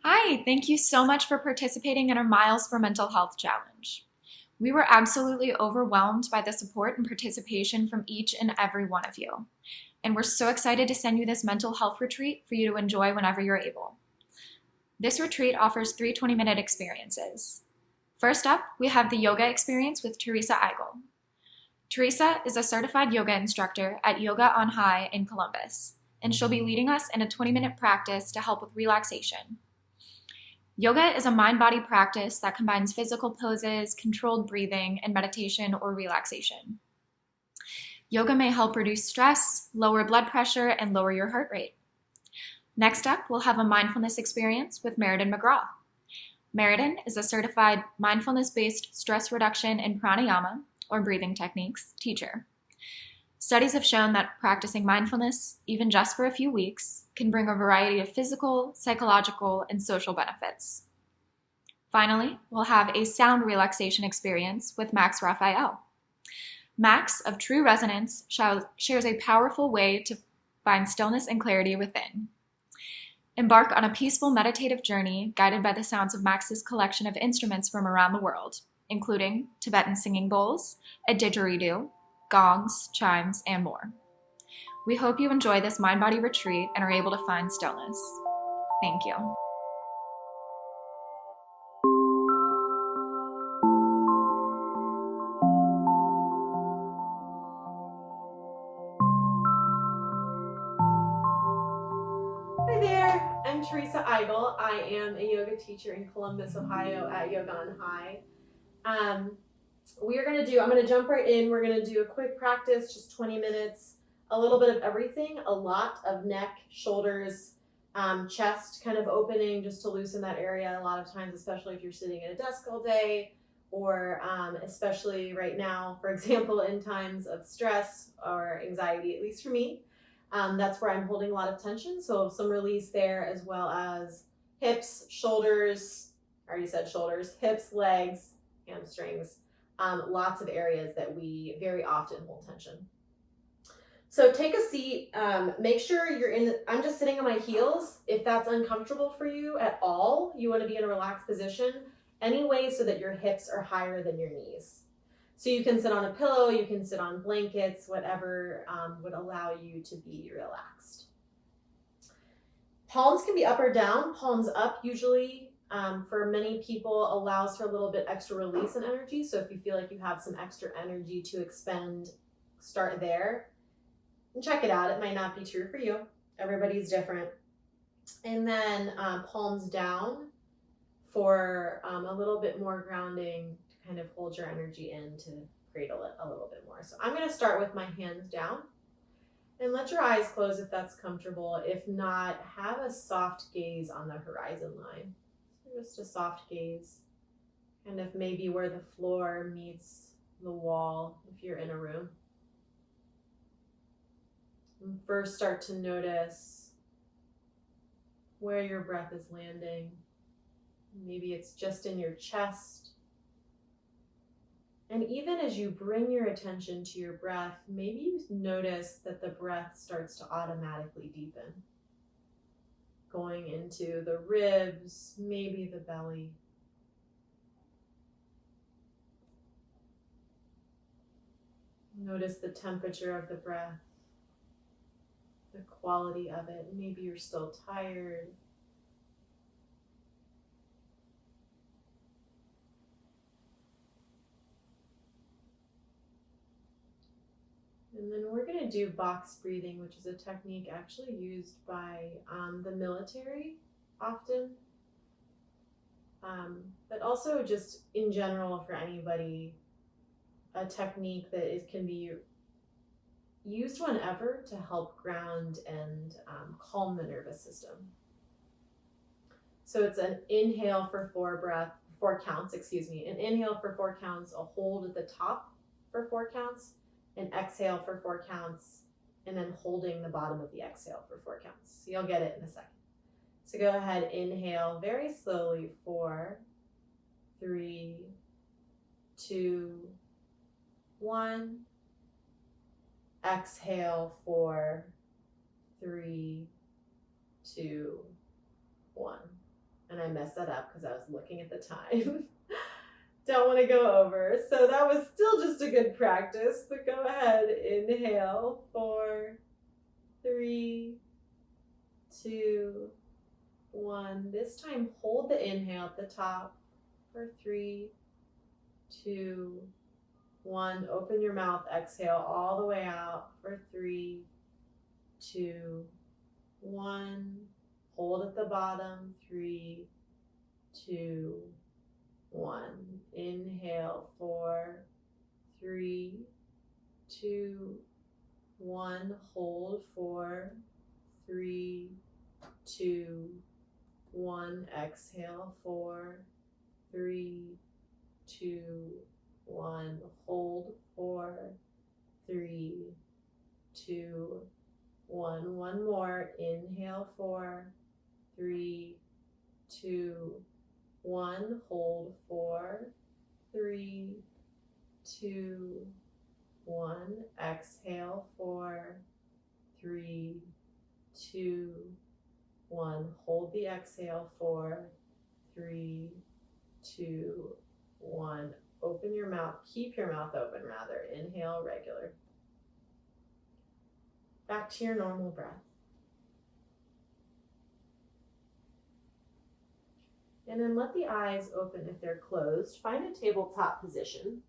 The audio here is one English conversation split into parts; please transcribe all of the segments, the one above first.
Hi, thank you so much for participating in our Miles for Mental Health Challenge. We were absolutely overwhelmed by the support and participation from each and every one of you. And we're so excited to send you this mental health retreat for you to enjoy whenever you're able. This retreat offers 3 20-minute experiences. First up, we have the yoga experience with Teresa Eigel. Teresa is a certified yoga instructor at Yoga on High in Columbus, and she'll be leading us in a 20-minute practice to help with relaxation. Yoga is a mind-body practice that combines physical poses, controlled breathing, and meditation or relaxation. Yoga may help reduce stress, lower blood pressure, and lower your heart rate. Next up, we'll have a mindfulness experience with Meriden McGraw. Meriden is a certified mindfulness-based stress reduction and pranayama, or breathing techniques, teacher. Studies have shown that practicing mindfulness, even just for a few weeks, can bring a variety of physical, psychological, and social benefits. Finally, we'll have a sound relaxation experience with Max Raphael. Max, of True Resonance, shares a powerful way to find stillness and clarity within. Embark on a peaceful meditative journey guided by the sounds of Max's collection of instruments from around the world, including Tibetan singing bowls, a didgeridoo, gongs, chimes, and more. We hope you enjoy this mind-body retreat and are able to find stillness. Thank you. Hi there, I'm Teresa Eigel. I am a yoga teacher in Columbus, Ohio at Yoga on High. I'm going to jump right in. We're going to do a quick practice, just 20 minutes, a little bit of everything, a lot of neck, shoulders, chest kind of opening just to loosen that area a lot of times, especially if you're sitting at a desk all day, or especially right now, for example, in times of stress or anxiety, at least for me. That's where I'm holding a lot of tension. So some release there, as well as hips, shoulders, I already said shoulders, hips, legs, hamstrings, lots of areas that we very often hold tension. So take a seat, make sure I'm just sitting on my heels. If that's uncomfortable for you at all, you want to be in a relaxed position anyway, so that your hips are higher than your knees. So you can sit on a pillow, you can sit on blankets, whatever would allow you to be relaxed. Palms can be up or down. Palms up usually for many people allows for a little bit extra release and energy. So if you feel like you have some extra energy to expend, start there and check it out. It might not be true for you. Everybody's different. And then palms down for a little bit more grounding, kind of hold your energy in to cradle it a little bit more. So I'm going to start with my hands down, and let your eyes close if that's comfortable. If not, have a soft gaze on the horizon line. So just a soft gaze, kind of maybe where the floor meets the wall if you're in a room. And first start to notice where your breath is landing. Maybe it's just in your chest. And even as you bring your attention to your breath, maybe you notice that the breath starts to automatically deepen, going into the ribs, maybe the belly. Notice the temperature of the breath, the quality of it. Maybe you're still tired. And then we're going to do box breathing, which is a technique actually used by the military often, but also just in general for anybody, a technique that can be used whenever to help ground and calm the nervous system. So it's an inhale for 4 counts, an inhale for 4 counts, a hold at the top for 4 counts, an exhale for 4 counts, and then holding the bottom of the exhale for 4 counts. So you'll get it in a second. So go ahead, inhale very slowly, 4, 3, 2, 1. Exhale, 4, 3, 2, 1. And I messed that up because I was looking at the time. Don't want to go over. So that was still just a good practice, but go ahead. Inhale, 4, 3, 2, 1. This time, hold the inhale at the top for 3, 2, 1. Open your mouth. Exhale all the way out for 3, 2, 1. Hold at the bottom. 3, 2, 1. Inhale. 4, 3, 2, 1. Hold. 4, 3, 2, 1. Exhale. 4, 3, 2, 1. Hold. 4, 3, 2, 1. One more. Inhale. 4, 3, 2, 1. Hold. 4, 3, 2, 1. Exhale. 4, 3, 2, 1. Hold the exhale. 4, 3, 2, 1. Open your mouth. Keep your mouth open, rather. Inhale, regular. Back to your normal breath. And then let the eyes open if they're closed. Find a tabletop position.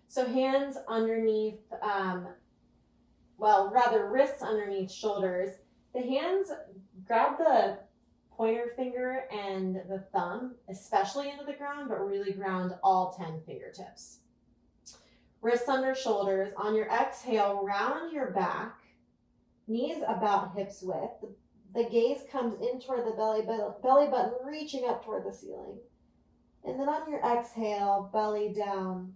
So hands underneath, wrists underneath shoulders. The hands, grab the pointer finger and the thumb, especially into the ground, but really ground all 10 fingertips. Wrists under shoulders. On your exhale, round your back, knees about hips width. The gaze comes in toward the belly button reaching up toward the ceiling. And then on your exhale, belly down,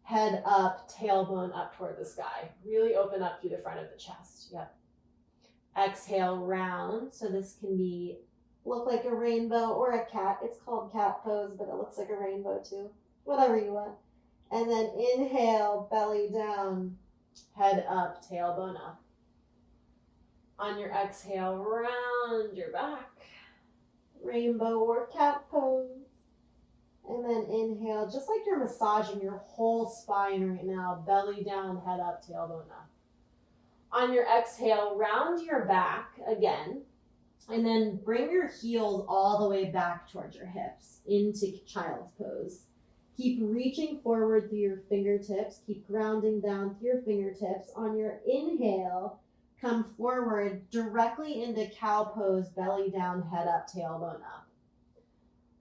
head up, tailbone up toward the sky. Really open up through the front of the chest. Yep. Exhale, round. So this can look like a rainbow or a cat. It's called cat pose, but it looks like a rainbow too. Whatever you want. And then inhale, belly down, head up, tailbone up. On your exhale, round your back, rainbow or cat pose. And then inhale, just like you're massaging your whole spine right now, belly down, head up, tailbone up. On your exhale, round your back again, and then bring your heels all the way back towards your hips into child's pose. Keep reaching forward through your fingertips. Keep grounding down through your fingertips. On your inhale, come forward directly into cow pose, belly down, head up, tailbone up.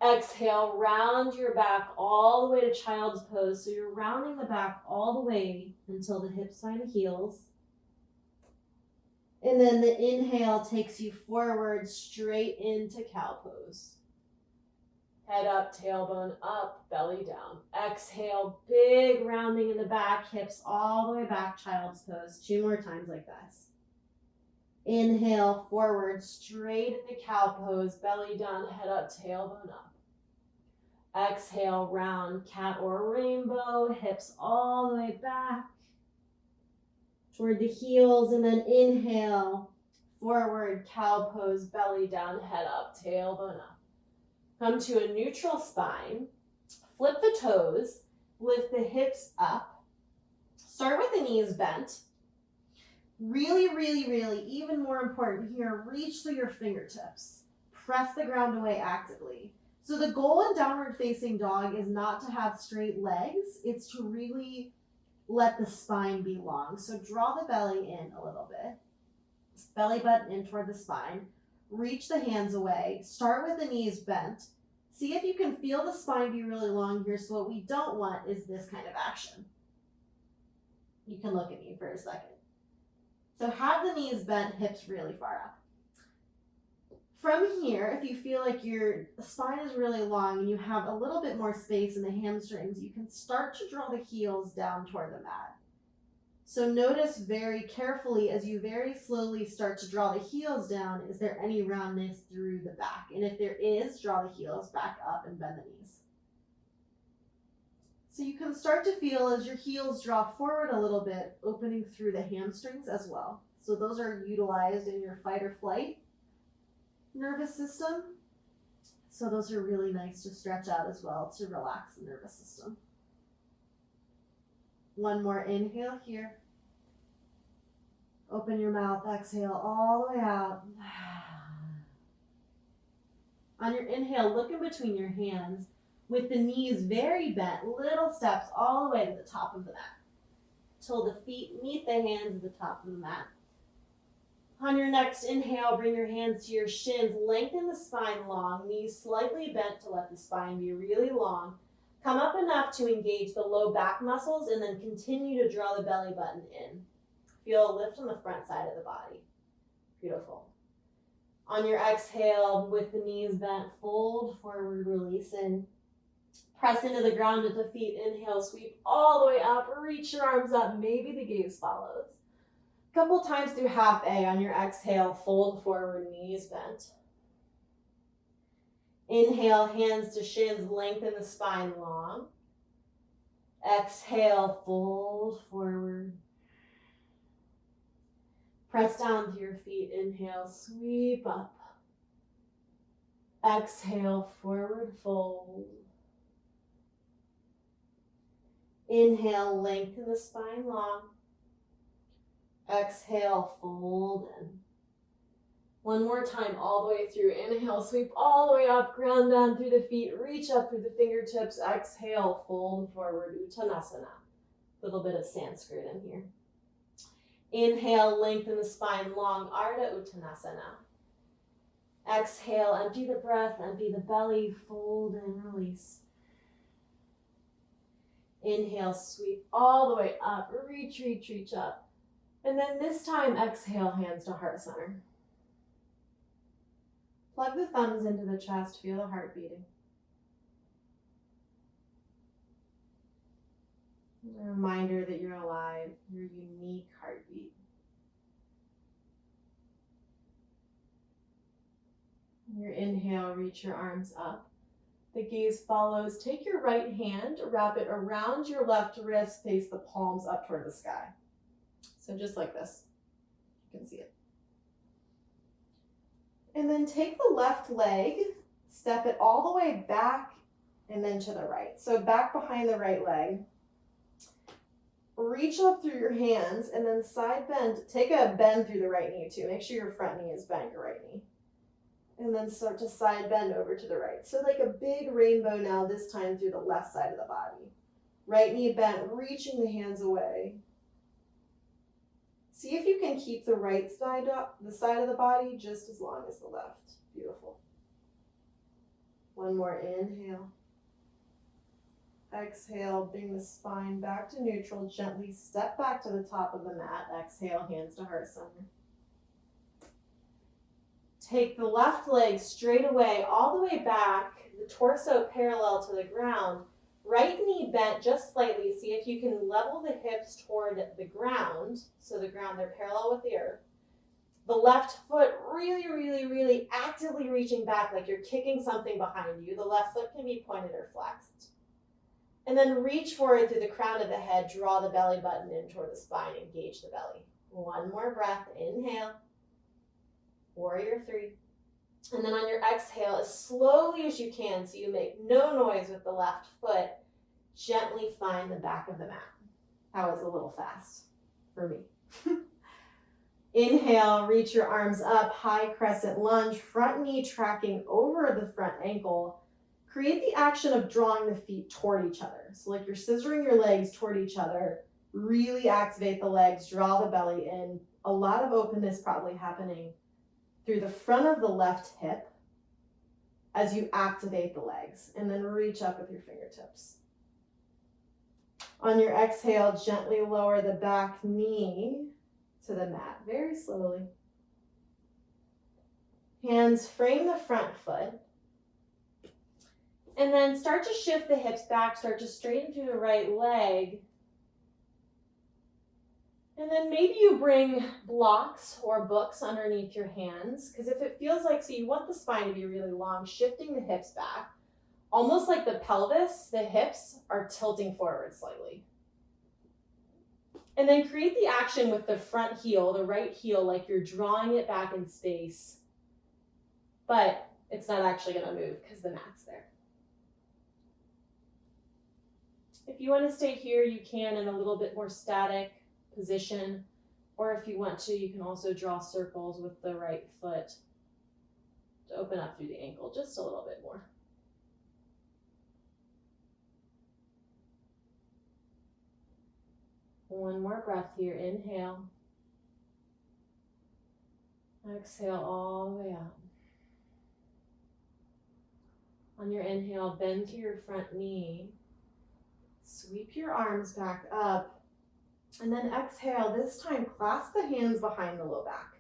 Exhale, round your back all the way to child's pose. So you're rounding the back all the way until the hips find the heels. And then the inhale takes you forward straight into cow pose. Head up, tailbone up, belly down. Exhale, big rounding in the back, hips all the way back, child's pose. 2 more times like this. Inhale, forward, straight into cow pose, belly down, head up, tailbone up. Exhale, round, cat or rainbow, hips all the way back toward the heels, and then inhale, forward, cow pose, belly down, head up, tailbone up. Come to a neutral spine, flip the toes, lift the hips up. Start with the knees bent. Really, even more important here, reach through your fingertips. Press the ground away actively. So the goal in downward facing dog is not to have straight legs, it's to really let the spine be long. So draw the belly in a little bit. Belly button in toward the spine. Reach the hands away. Start with the knees bent. See if you can feel the spine be really long here. So what we don't want is this kind of action. You can look at me for a second. So have the knees bent, hips really far up. From here, if you feel like your spine is really long and you have a little bit more space in the hamstrings, you can start to draw the heels down toward the mat. So notice very carefully as you very slowly start to draw the heels down, is there any roundness through the back? And if there is, draw the heels back up and bend the knees. So you can start to feel as your heels draw forward a little bit, opening through the hamstrings as well. So those are utilized in your fight or flight nervous system. So those are really nice to stretch out as well to relax the nervous system. One more inhale here. Open your mouth, exhale all the way out. On your inhale, look in between your hands with the knees very bent, little steps all the way to the top of the mat, till the feet meet the hands at the top of the mat. On your next inhale, bring your hands to your shins, lengthen the spine long, knees slightly bent to let the spine be really long. Come up enough to engage the low back muscles and then continue to draw the belly button in. Feel a lift on the front side of the body. Beautiful. On your exhale, with the knees bent, fold forward, release in. Press into the ground at the feet. Inhale, sweep all the way up. Reach your arms up. Maybe the gaze follows. A couple times through half A. On your exhale, fold forward, knees bent. Inhale, hands to shins, lengthen the spine long. Exhale, fold forward. Press down to your feet. Inhale, sweep up. Exhale, forward fold. Inhale, lengthen the spine long. Exhale, fold in. One more time, all the way through. Inhale, sweep all the way up, ground down through the feet, reach up through the fingertips. Exhale, fold forward, Uttanasana. A little bit of Sanskrit in here. Inhale, lengthen the spine long, Ardha Uttanasana. Exhale, empty the breath, empty the belly, fold and release. Inhale, sweep all the way up, reach, reach, reach up. And then this time, exhale, hands to heart center. Plug the thumbs into the chest, feel the heart beating. A reminder that you're alive, your unique heartbeat. Your inhale, reach your arms up. The gaze follows. Take your right hand, wrap it around your left wrist, face the palms up toward the sky. So just like this. You can see it. And then take the left leg, step it all the way back and then to the right. So back behind the right leg. Reach up through your hands and then side bend. Take a bend through the right knee too. Make sure your front knee is bent, your right knee. And then start to side bend over to the right. So like a big rainbow now, this time through the left side of the body. Right knee bent, reaching the hands away. See if you can keep the right side up, the side of the body, just as long as the left. Beautiful. One more inhale. Exhale, bring the spine back to neutral. Gently step back to the top of the mat. Exhale, hands to heart center. Take the left leg straight away, all the way back, the torso parallel to the ground. Right knee bent just slightly. See if you can level the hips toward the ground. So the ground, they're parallel with the earth. The left foot really, really, really actively reaching back like you're kicking something behind you. The left foot can be pointed or flexed. And then reach forward through the crown of the head. Draw the belly button in toward the spine. Engage the belly. One more breath. Inhale. Warrior 3. And then on your exhale, as slowly as you can, so you make no noise with the left foot, gently find the back of the mat. That was a little fast for me. Inhale, reach your arms up, high crescent lunge, front knee tracking over the front ankle. Create the action of drawing the feet toward each other. So like you're scissoring your legs toward each other, really activate the legs, draw the belly in. A lot of openness probably happening through the front of the left hip as you activate the legs, and then reach up with your fingertips. On your exhale, gently lower the back knee to the mat, very slowly. Hands frame the front foot, and then start to shift the hips back, start to straighten through the right leg. And then maybe you bring blocks or books underneath your hands, because if it feels like, so you want the spine to be really long, shifting the hips back, almost like the pelvis, the hips are tilting forward slightly. And then create the action with the front heel, the right heel, like you're drawing it back in space. But it's not actually going to move because the mat's there. If you want to stay here, you can in a little bit more static position, or if you want to, you can also draw circles with the right foot to open up through the ankle just a little bit more. One more breath here. Inhale. Exhale all the way out. On your inhale, bend to your front knee. Sweep your arms back up. And then exhale. This time, clasp the hands behind the low back.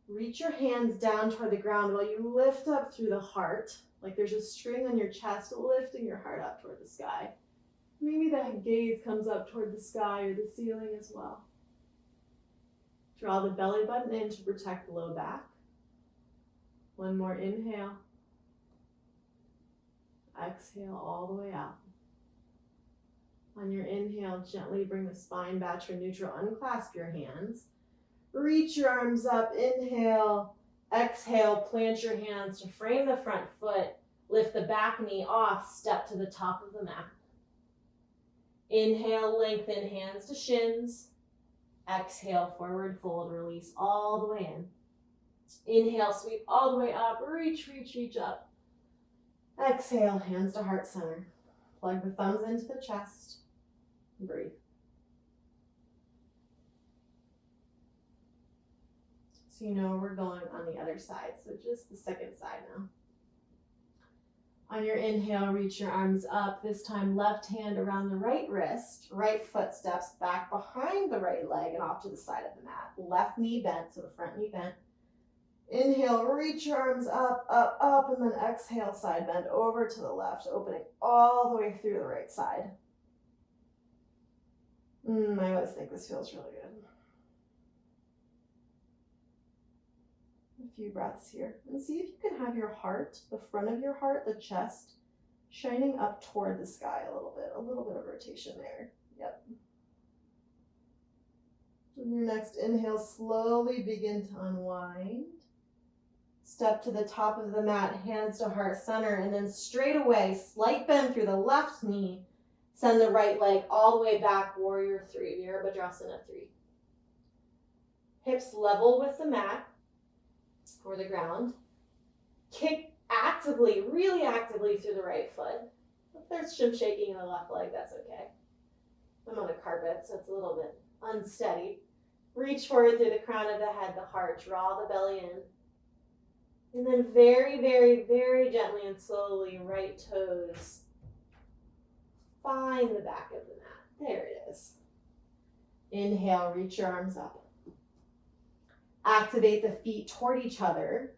Reach your hands down toward the ground while you lift up through the heart. Like there's a string on your chest, lifting your heart up toward the sky. Maybe the gaze comes up toward the sky or the ceiling as well. Draw the belly button in to protect the low back. One more inhale. Exhale all the way out. On your inhale, gently bring the spine back to neutral. Unclasp your hands. Reach your arms up. Inhale. Exhale. Plant your hands to frame the front foot. Lift the back knee off. Step to the top of the mat. Inhale, lengthen hands to shins. Exhale, forward fold, release all the way in. Inhale, sweep all the way up. Reach, reach, reach up. Exhale, hands to heart center. Plug the thumbs into the chest. Breathe. So you know we're going on the other side, so just the second side now. On your inhale, reach your arms up. This time, left hand around the right wrist. Right foot steps back behind the right leg and off to the side of the mat. Left knee bent, so the front knee bent. Inhale, reach your arms up, up, up, and then exhale, side bend over to the left, opening all the way through the right side. I always think this feels really good. A few breaths here. And see if you can have your heart, the front of your heart, the chest, shining up toward the sky a little bit of rotation there. Yep. On your next inhale, slowly begin to unwind. Step to the top of the mat, hands to heart center, and then straight away, slight bend through the left knee. Send the right leg all the way back, warrior three, Virabhadrasana 3. Hips level with the mat or the ground. Kick actively, really actively through the right foot. If there's some shaking in the left leg, that's okay. I'm on a carpet, so it's a little bit unsteady. Reach forward through the crown of the head, the heart. Draw the belly in. And then very, very, very gently and slowly, right toes. Find the back of the mat. There it is. Inhale, reach your arms up. Activate the feet toward each other.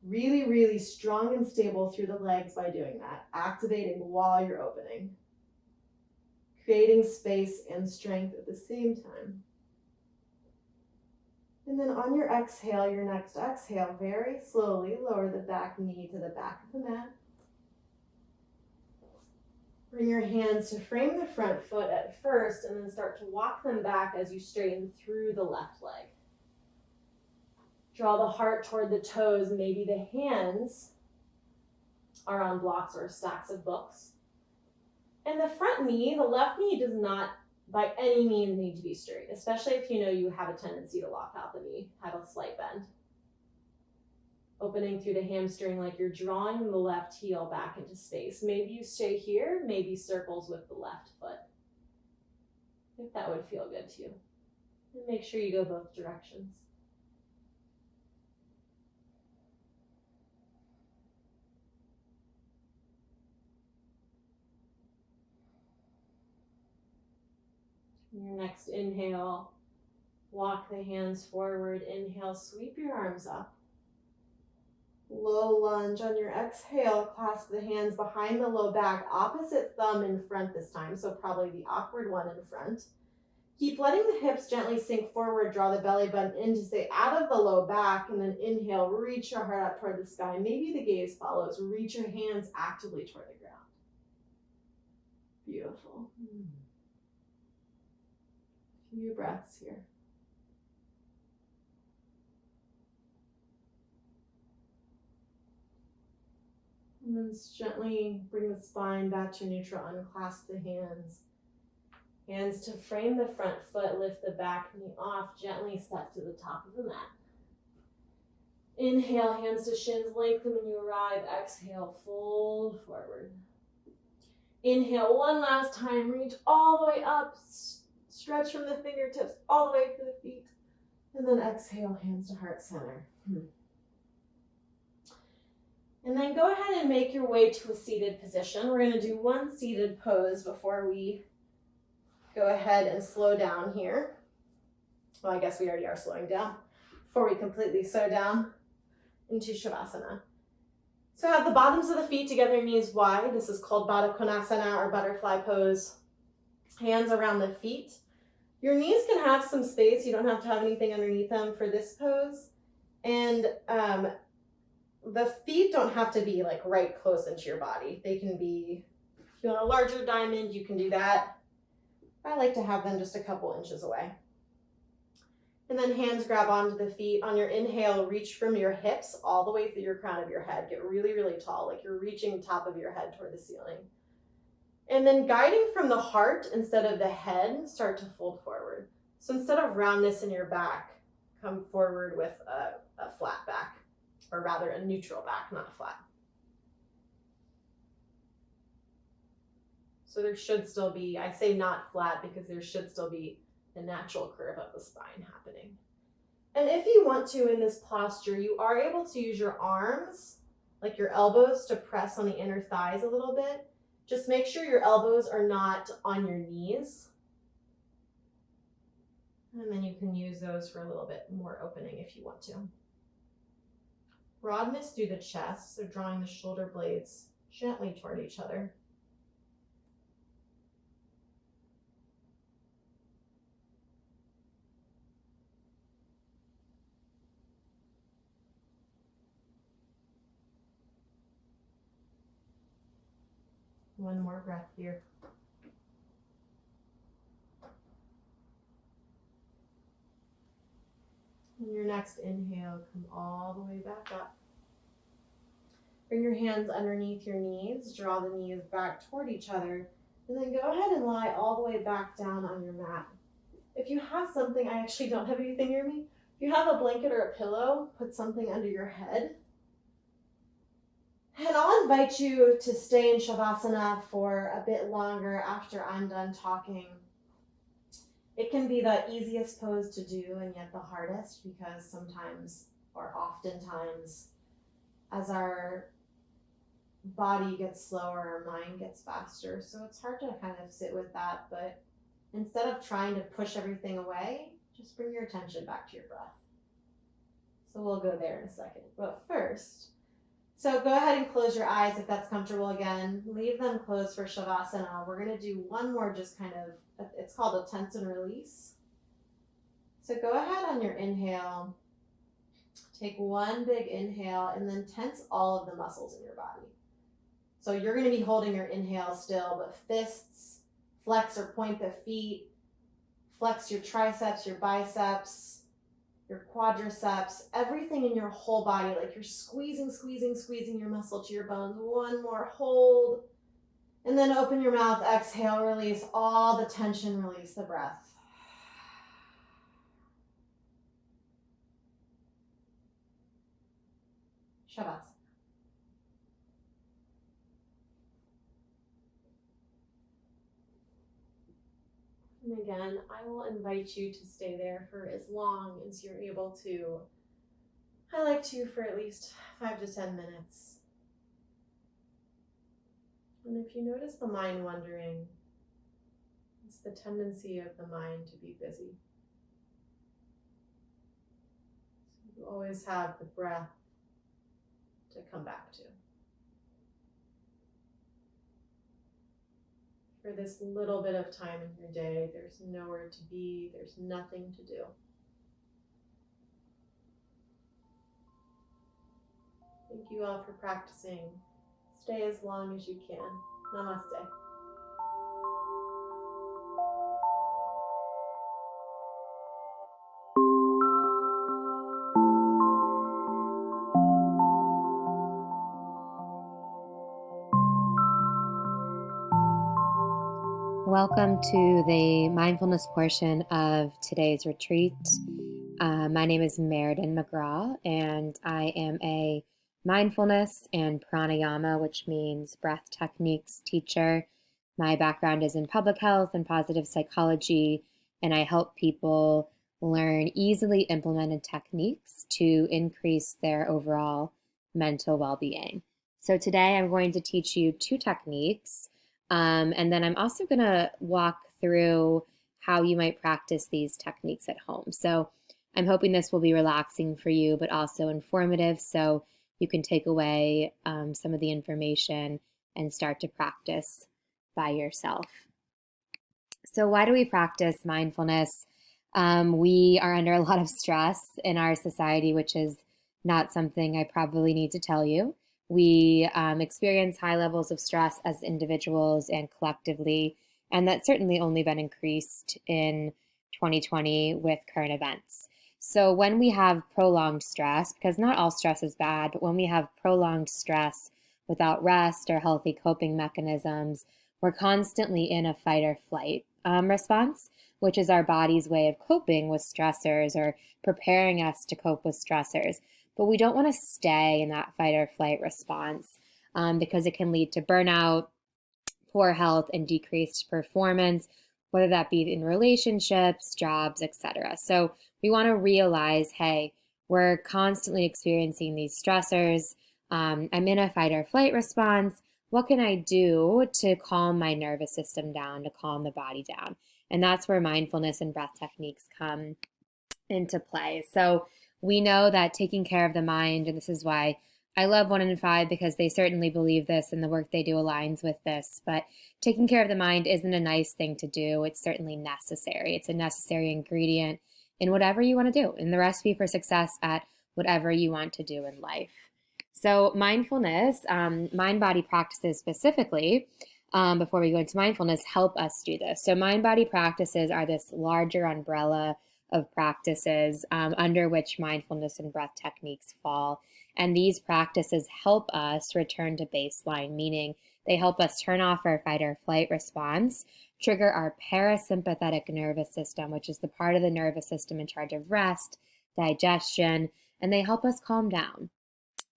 Really, really strong and stable through the legs by doing that. Activating while you're opening. Creating space and strength at the same time. And then on your exhale, your next exhale, very slowly lower the back knee to the back of the mat. Bring your hands to frame the front foot at first and then start to walk them back as you straighten through the left leg. Draw the heart toward the toes. Maybe the hands are on blocks or stacks of books. And the front knee, the left knee, does not by any means need to be straight, especially if you know you have a tendency to lock out the knee, have a slight bend. Opening through the hamstring like you're drawing the left heel back into space. Maybe you stay here, maybe circles with the left foot, if that would feel good to you. And make sure you go both directions. Your next inhale, walk the hands forward. Inhale, sweep your arms up. Low lunge. On your exhale, clasp the hands behind the low back, opposite thumb in front this time, so probably the awkward one in front. Keep letting the hips gently sink forward, draw the belly button in to stay out of the low back, and then inhale, reach your heart up toward the sky. Maybe the gaze follows. Reach your hands actively toward the ground. Beautiful. Few breaths here. And then gently bring the spine back to neutral, unclasp the hands. Hands to frame the front foot, lift the back knee off, gently step to the top of the mat. Inhale, hands to shins, lengthen when you arrive. Exhale, fold forward. Inhale, one last time, reach all the way up, stretch from the fingertips all the way to the feet. And then exhale, hands to heart center. And then go ahead and make your way to a seated position. We're gonna do one seated pose before we go ahead and slow down here. Well, I guess we already are slowing down before we completely slow down into Shavasana. So have the bottoms of the feet together, knees wide. This is called Baddha Konasana or butterfly pose. Hands around the feet. Your knees can have some space. You don't have to have anything underneath them for this pose. And the feet don't have to be like right close into your body. They can be, if you want a larger diamond, you can do that. I like to have them just a couple inches away. And then hands grab onto the feet. On your inhale, reach from your hips all the way through your crown of your head. Get really, really tall, like you're reaching the top of your head toward the ceiling. And then guiding from the heart instead of the head, start to fold forward. So instead of roundness in your back, come forward with a flat back, or rather a neutral back, not flat. So there should still be, I say not flat because there should still be a natural curve of the spine happening. And if you want to in this posture, you are able to use your arms, like your elbows, to press on the inner thighs a little bit. Just make sure your elbows are not on your knees. And then you can use those for a little bit more opening if you want to. Broadness through the chest, so drawing the shoulder blades gently toward each other. One more breath here. And your next inhale, come all the way back up. Bring your hands underneath your knees, draw the knees back toward each other, and then go ahead and lie all the way back down on your mat. If you have something, I actually don't have anything near me. If you have a blanket or a pillow, put something under your head. And I'll invite you to stay in Shavasana for a bit longer after I'm done talking. It can be the easiest pose to do and yet the hardest, because sometimes, or oftentimes, as our body gets slower, our mind gets faster. So it's hard to kind of sit with that, but instead of trying to push everything away, just bring your attention back to your breath. So we'll go there in a second. But first, so go ahead and close your eyes if that's comfortable again. Leave them closed for Shavasana. We're going to do one more just kind of, it's called a tense and release. So go ahead on your inhale. Take one big inhale and then tense all of the muscles in your body. So you're going to be holding your inhale still, but fists, flex or point the feet, flex your triceps, your biceps, your quadriceps, everything in your whole body, like you're squeezing your muscle to your bones. One more, hold, and then open your mouth, exhale, release all the tension, release the breath. Shavasana. And again, I will invite you to stay there for as long as you're able to. I like to for at least 5 to 10 minutes. And if you notice the mind wandering, it's the tendency of the mind to be busy. So you always have the breath to come back to. For this little bit of time in your day, there's nowhere to be, there's nothing to do. Thank you all for practicing. Stay as long as you can. Namaste. Welcome to the mindfulness portion of today's retreat. My name is Meriden McGraw, and I am a mindfulness and pranayama, which means breath techniques teacher. My background is in public health and positive psychology, and I help people learn easily implemented techniques to increase their overall mental well-being. So today I'm going to teach you 2 techniques. And then I'm also going to walk through how you might practice these techniques at home. So I'm hoping this will be relaxing for you, but also informative, so you can take away some of the information and start to practice by yourself. So why do we practice mindfulness? We are under a lot of stress in our society, which is not something I probably need to tell you. We experience high levels of stress as individuals and collectively, and that's certainly only been increased in 2020 with current events. So when we have prolonged stress, because not all stress is bad, but when we have prolonged stress without rest or healthy coping mechanisms, we're constantly in a fight or flight response, which is our body's way of coping with stressors or preparing us to cope with stressors. But we don't want to stay in that fight or flight response because it can lead to burnout, poor health, and decreased performance, whether that be in relationships, jobs, etc. So we want to realize, hey, we're constantly experiencing these stressors. I'm in a fight or flight response. What can I do to calm my nervous system down, to calm the body down? And that's where mindfulness and breath techniques come into play. So we know that taking care of the mind, and this is why I love 1 in 5, because they certainly believe this and the work they do aligns with this, but taking care of the mind isn't a nice thing to do. It's certainly necessary. It's a necessary ingredient in whatever you want to do, in the recipe for success at whatever you want to do in life. So mindfulness, mind-body practices specifically, before we go into mindfulness, help us do this. So mind-body practices are this larger umbrella of practices under which mindfulness and breath techniques fall. And these practices help us return to baseline, meaning they help us turn off our fight or flight response, trigger our parasympathetic nervous system, which is the part of the nervous system in charge of rest, digestion, and they help us calm down.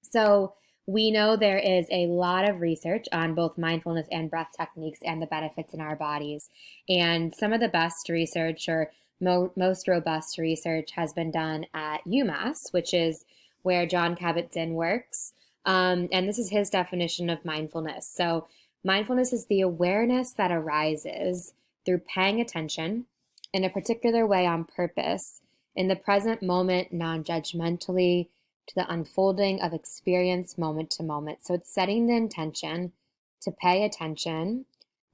So we know there is a lot of research on both mindfulness and breath techniques and the benefits in our bodies. And some of the best research or most robust research has been done at UMass, which is where Jon Kabat-Zinn works. And this is his definition of mindfulness. So mindfulness is the awareness that arises through paying attention in a particular way on purpose, in the present moment, non-judgmentally, to the unfolding of experience moment to moment. So it's setting the intention to pay attention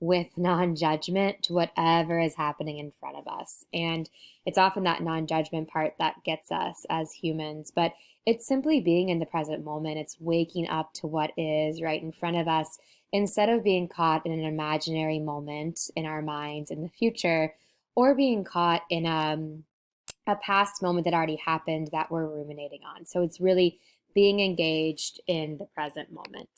with non-judgment to whatever is happening in front of us. And it's often that non-judgment part that gets us as humans, but it's simply being in the present moment. It's waking up to what is right in front of us instead of being caught in an imaginary moment in our minds in the future, or being caught in a past moment that already happened that we're ruminating on. So it's really being engaged in the present moment.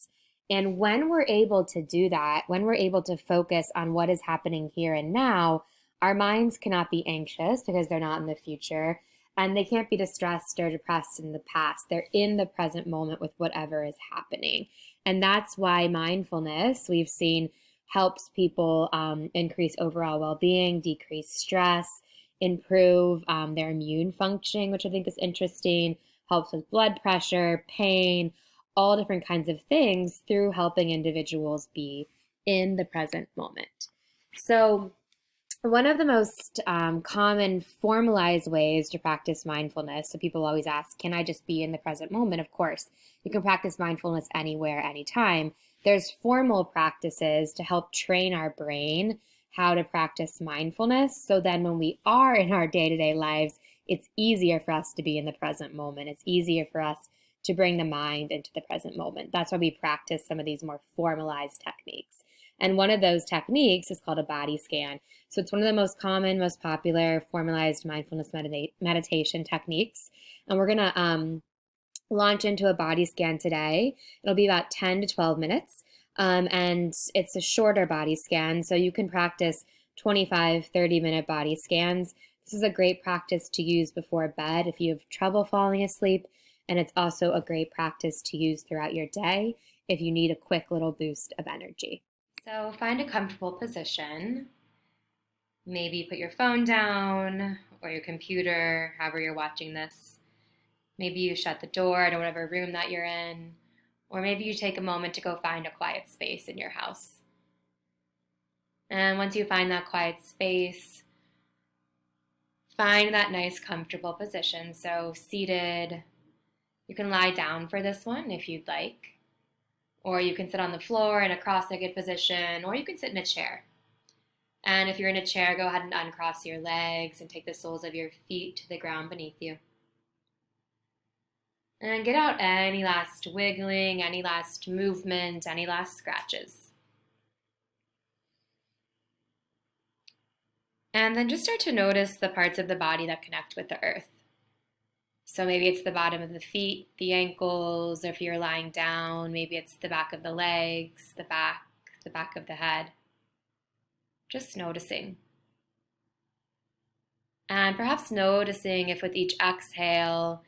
And when we're able to do that, when we're able to focus on what is happening here and now, our minds cannot be anxious because they're not in the future, and they can't be distressed or depressed in the past. They're in the present moment with whatever is happening. And that's why mindfulness, we've seen, helps people increase overall well-being, decrease stress, improve their immune functioning, which I think is interesting, helps with blood pressure, pain, all different kinds of things through helping individuals be in the present moment. So one of the most common formalized ways to practice mindfulness, so people always ask, can I just be in the present moment? Of course, you can practice mindfulness anywhere, anytime. There's formal practices to help train our brain how to practice mindfulness. So then when we are in our day-to-day lives, it's easier for us to be in the present moment. It's easier for us to bring the mind into the present moment. That's why we practice some of these more formalized techniques. And one of those techniques is called a body scan. So it's one of the most common, most popular formalized mindfulness meditation techniques. And we're going to launch into a body scan today. It'll be about 10 to 12 minutes. And it's a shorter body scan, so you can practice 25, 30-minute body scans. This is a great practice to use before bed if you have trouble falling asleep, and it's also a great practice to use throughout your day if you need a quick little boost of energy. So find a comfortable position. Maybe put your phone down or your computer, however you're watching this. Maybe you shut the door to whatever room that you're in, or maybe you take a moment to go find a quiet space in your house. And once you find that quiet space, find that nice comfortable position. So seated, you can lie down for this one if you'd like, or you can sit on the floor in a cross-legged position, or you can sit in a chair. And if you're in a chair, go ahead and uncross your legs and take the soles of your feet to the ground beneath you. And get out any last wiggling, any last movement, any last scratches. And then just start to notice the parts of the body that connect with the earth. So maybe it's the bottom of the feet, the ankles, or if you're lying down, maybe it's the back of the legs, the back of the head. Just noticing. And perhaps noticing if with each exhale,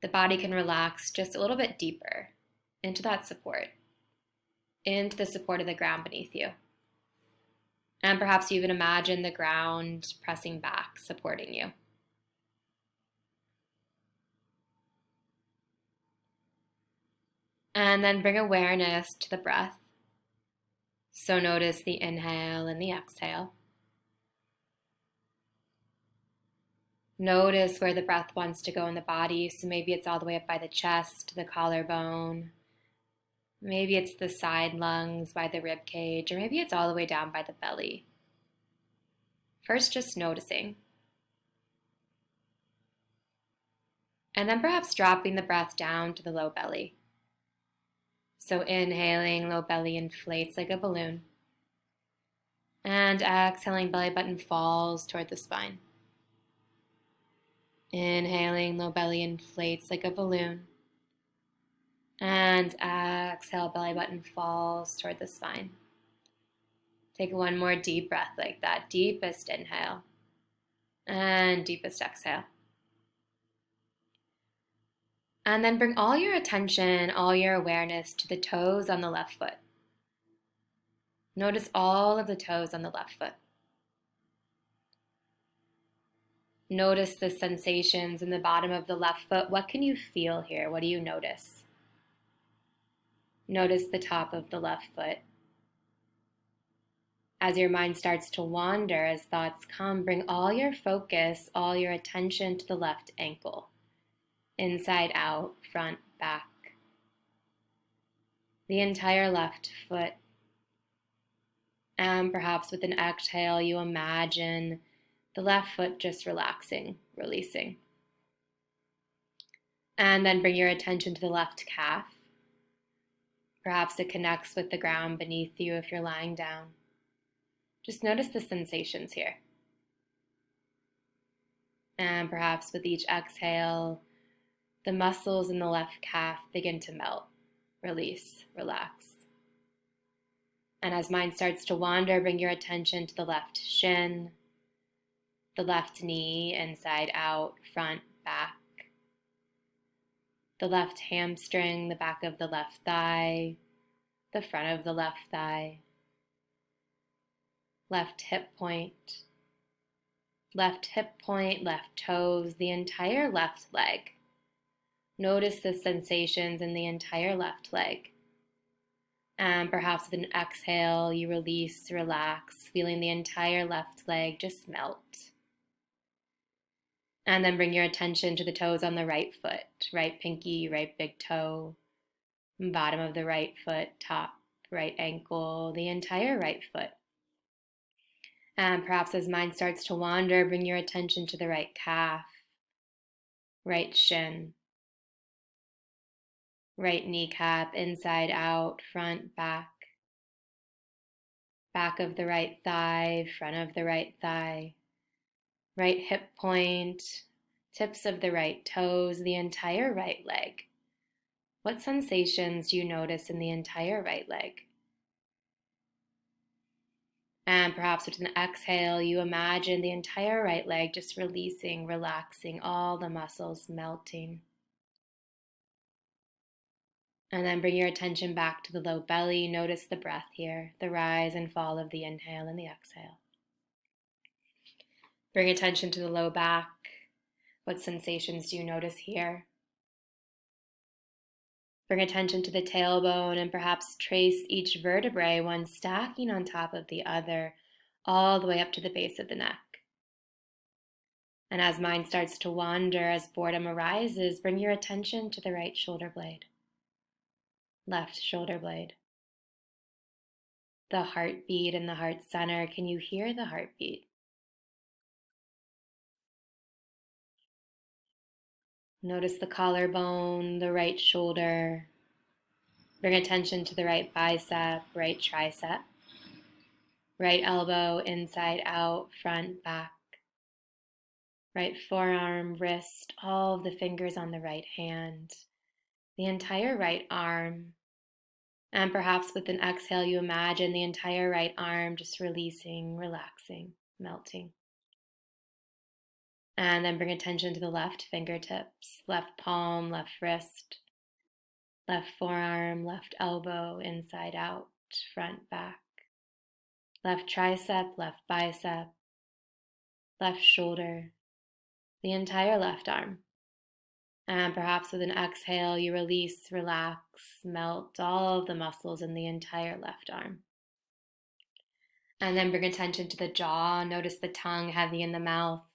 the body can relax just a little bit deeper into that support, into the support of the ground beneath you. And perhaps you even imagine the ground pressing back, supporting you. And then bring awareness to the breath. So notice the inhale and the exhale. Notice where the breath wants to go in the body. So maybe it's all the way up by the chest, the collarbone. Maybe it's the side lungs by the rib cage, or maybe it's all the way down by the belly. First, just noticing. And then perhaps dropping the breath down to the low belly. So inhaling, low belly inflates like a balloon. And exhaling, belly button falls toward the spine. Inhaling, low belly inflates like a balloon. And exhale, belly button falls toward the spine. Take one more deep breath like that. Deepest inhale and deepest exhale. And then bring all your attention, all your awareness to the toes on the left foot. Notice all of the toes on the left foot. Notice the sensations in the bottom of the left foot. What can you feel here? What do you notice? Notice the top of the left foot. As your mind starts to wander, as thoughts come, bring all your focus, all your attention to the left ankle. Inside out, front, back. The entire left foot. And perhaps with an exhale, you imagine the left foot just relaxing, releasing. And then bring your attention to the left calf. Perhaps it connects with the ground beneath you if you're lying down. Just notice the sensations here. And perhaps with each exhale, the muscles in the left calf begin to melt, release, relax. And as mind starts to wander, bring your attention to the left shin, the left knee, inside out, front, back. The left hamstring, the back of the left thigh, the front of the left thigh. Left hip point, left toes, the entire left leg. Notice the sensations in the entire left leg. And perhaps with an exhale, you release, relax, feeling the entire left leg just melt. And then bring your attention to the toes on the right foot, right pinky, right big toe, bottom of the right foot, top, right ankle, the entire right foot. And perhaps as mind starts to wander, bring your attention to the right calf, right shin, right kneecap, inside out, front, back. Back of the right thigh, front of the right thigh. Right hip point, tips of the right toes, the entire right leg. What sensations do you notice in the entire right leg? And perhaps with an exhale, you imagine the entire right leg just releasing, relaxing, all the muscles melting. And then bring your attention back to the low belly. Notice the breath here, the rise and fall of the inhale and the exhale. Bring attention to the low back. What sensations do you notice here? Bring attention to the tailbone and perhaps trace each vertebrae, one stacking on top of the other, all the way up to the base of the neck. And as mind starts to wander, as boredom arises, bring your attention to the right shoulder blade, left shoulder blade. The heartbeat in the heart center. Can you hear the heartbeat? Notice the collarbone, the right shoulder. Bring attention to the right bicep, right tricep, right elbow, inside out, front, back, right forearm, wrist, all of the fingers on the right hand, the entire right arm. And perhaps with an exhale, you imagine the entire right arm just releasing, relaxing, melting. And then bring attention to the left fingertips, left palm, left wrist, left forearm, left elbow, inside out, front, back, left tricep, left bicep, left shoulder, the entire left arm. And perhaps with an exhale, you release, relax, melt all of the muscles in the entire left arm. And then bring attention to the jaw. Notice the tongue heavy in the mouth,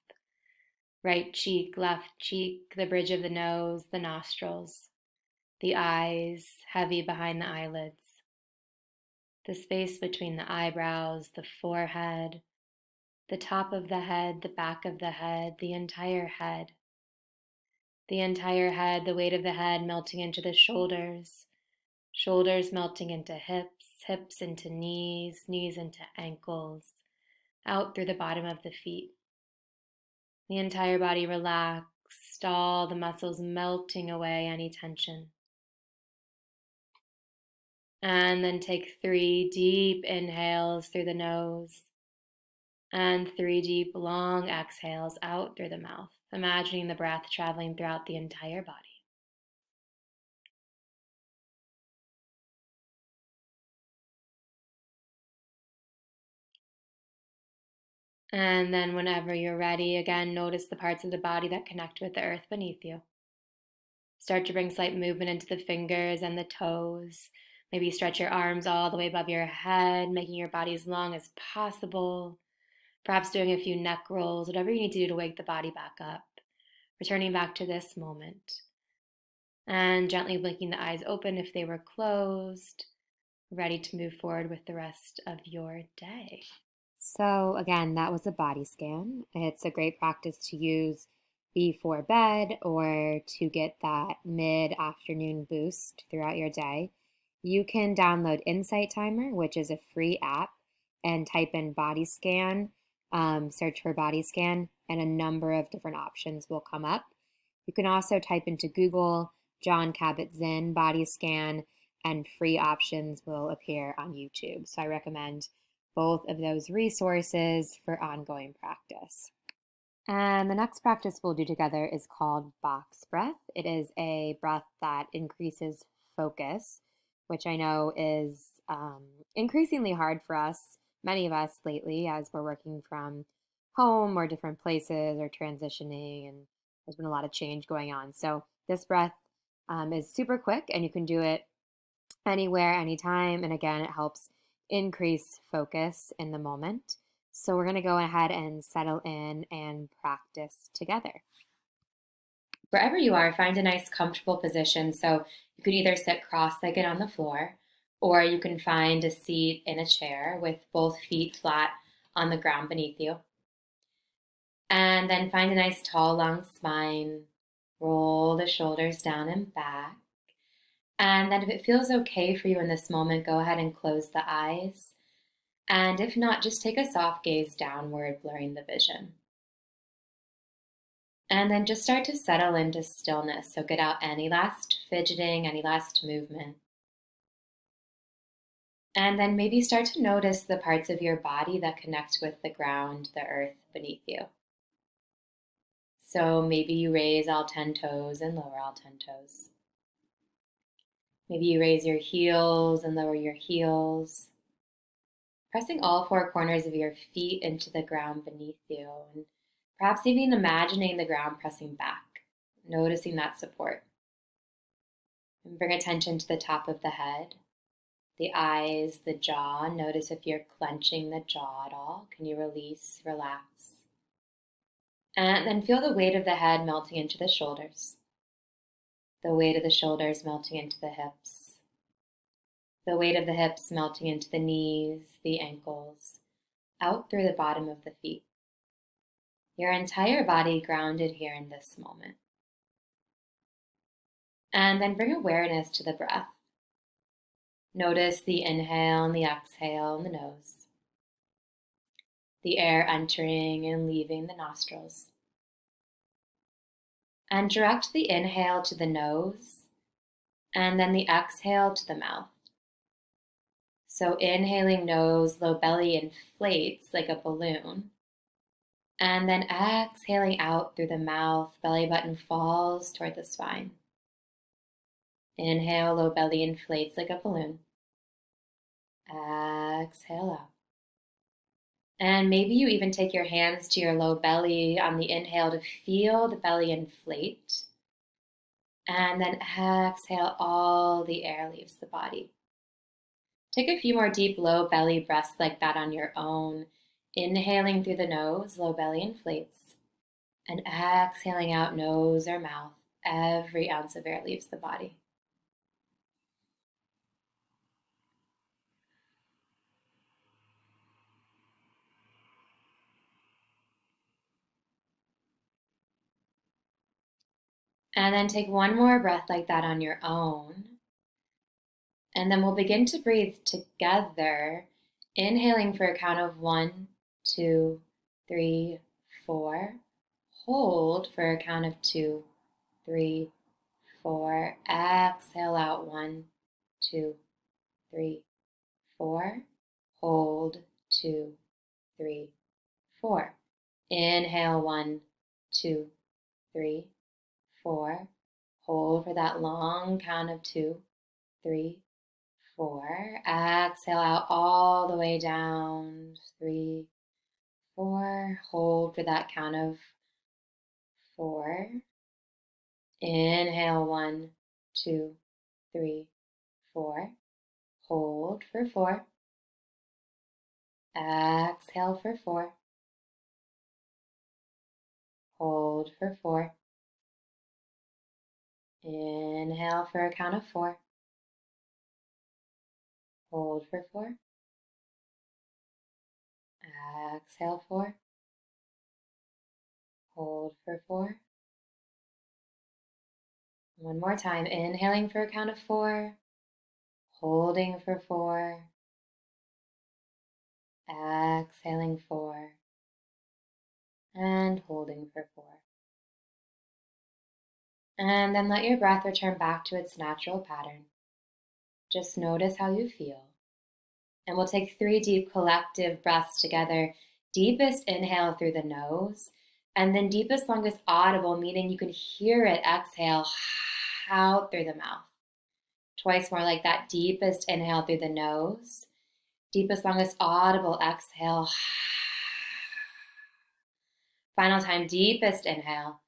right cheek, left cheek, the bridge of the nose, the nostrils, the eyes heavy behind the eyelids, the space between the eyebrows, the forehead, the top of the head, the back of the head, the entire head. The entire head, the weight of the head melting into the shoulders, shoulders melting into hips, hips into knees, knees into ankles, out through the bottom of the feet. The entire body relaxed, all the muscles melting away any tension. And then take 3 deep inhales through the nose and 3 deep, long exhales out through the mouth, imagining the breath traveling throughout the entire body. And then whenever you're ready, again, notice the parts of the body that connect with the earth beneath you. Start to bring slight movement into the fingers and the toes. Maybe stretch your arms all the way above your head, making your body as long as possible. Perhaps doing a few neck rolls, whatever you need to do to wake the body back up. Returning back to this moment. And gently blinking the eyes open if they were closed. Ready to move forward with the rest of your day. So again, that was a body scan. It's a great practice to use before bed or to get that mid-afternoon boost throughout your day. You can download Insight Timer, which is a free app, and type in body scan, search for body scan, and a number of different options will come up. You can also type into Google John Kabat-Zinn body scan, and free options will appear on YouTube. So I recommend both of those resources for ongoing practice. And the next practice we'll do together is called box breath. It is a breath that increases focus, which I know is increasingly hard for us, many of us lately, as we're working from home or different places or transitioning, and there's been a lot of change going on. So this breath is super quick, and you can do it anywhere, anytime. And again, it helps increase focus in the moment. So we're going to go ahead and settle in and practice together. Wherever you are, find a nice comfortable position. So you could either sit cross-legged on the floor, or you can find a seat in a chair with both feet flat on the ground beneath you. And then find a nice tall, long spine. Roll the shoulders down and back. And then if it feels okay for you in this moment, go ahead and close the eyes. And if not, just take a soft gaze downward, blurring the vision. And then just start to settle into stillness. So get out any last fidgeting, any last movement. And then maybe start to notice the parts of your body that connect with the ground, the earth beneath you. So maybe you raise all 10 toes and lower all 10 toes. Maybe you raise your heels and lower your heels, pressing all four corners of your feet into the ground beneath you, and perhaps even imagining the ground pressing back, noticing that support. And bring attention to the top of the head, the eyes, the jaw. Notice if you're clenching the jaw at all. Can you release, relax? And then feel the weight of the head melting into the shoulders, the weight of the shoulders melting into the hips, the weight of the hips melting into the knees, the ankles, out through the bottom of the feet. Your entire body grounded here in this moment. And then bring awareness to the breath. Notice the inhale and the exhale in the nose, the air entering and leaving the nostrils. And direct the inhale to the nose and then the exhale to the mouth. So inhaling nose, low belly inflates like a balloon. And then exhaling out through the mouth, belly button falls toward the spine. Inhale, low belly inflates like a balloon. Exhale out. And maybe you even take your hands to your low belly on the inhale to feel the belly inflate. And then exhale, all the air leaves the body. Take a few more deep low belly breaths like that on your own. Inhaling through the nose, low belly inflates. And exhaling out nose or mouth, every ounce of air leaves the body. And then take one more breath like that on your own. And then we'll begin to breathe together, inhaling for a count of 1, 2, 3, 4. Hold for a count of 2, 3, 4. Exhale out 1, 2, 3, 4. Hold 2, 3, 4. Inhale 1, 2, 3, 4. Hold for that long count of 2, 3, 4. Exhale out all the way down. 3, 4. Hold for that count of 4. Inhale 1, 2, 3, 4. Hold for 4. Exhale for 4. Hold for 4. Inhale for a count of 4. Hold for 4. Exhale 4. Hold for 4. One more time. Inhaling for a count of 4. Holding for 4. Exhaling 4. And holding for 4. And then let your breath return back to its natural pattern. Just notice how you feel. And we'll take 3 deep collective breaths together. Deepest inhale through the nose, and then deepest, longest audible, meaning you can hear it exhale out through the mouth. Twice more like that. Deepest inhale through the nose. Deepest, longest audible exhale. Final time, deepest inhale.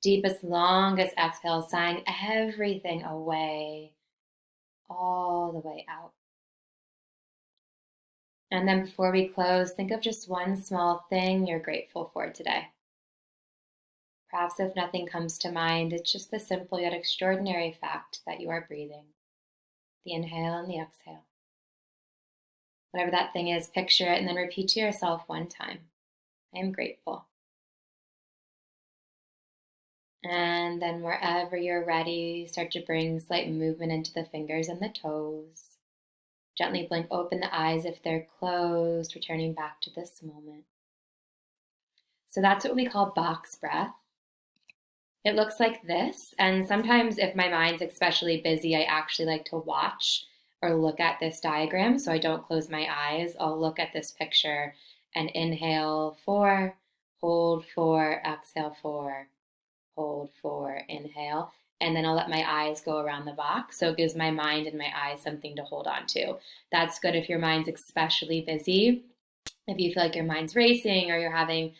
Deepest, longest exhale, sighing everything away, all the way out. And then before we close, think of just one small thing you're grateful for today. Perhaps if nothing comes to mind, it's just the simple yet extraordinary fact that you are breathing. The inhale and the exhale. Whatever that thing is, picture it and then repeat to yourself one time. I am grateful. And then wherever you're ready, start to bring slight movement into the fingers and the toes. Gently blink open the eyes if they're closed, returning back to this moment. So that's what we call box breath. It looks like this, and sometimes if my mind's especially busy, I actually like to watch or look at this diagram. So I don't close my eyes. I'll look at this picture and inhale 4, hold 4, exhale 4, hold 4, inhale. And then I'll let my eyes go around the box. So it gives my mind and my eyes something to hold on to. That's good if your mind's especially busy, if you feel like your mind's racing or you're having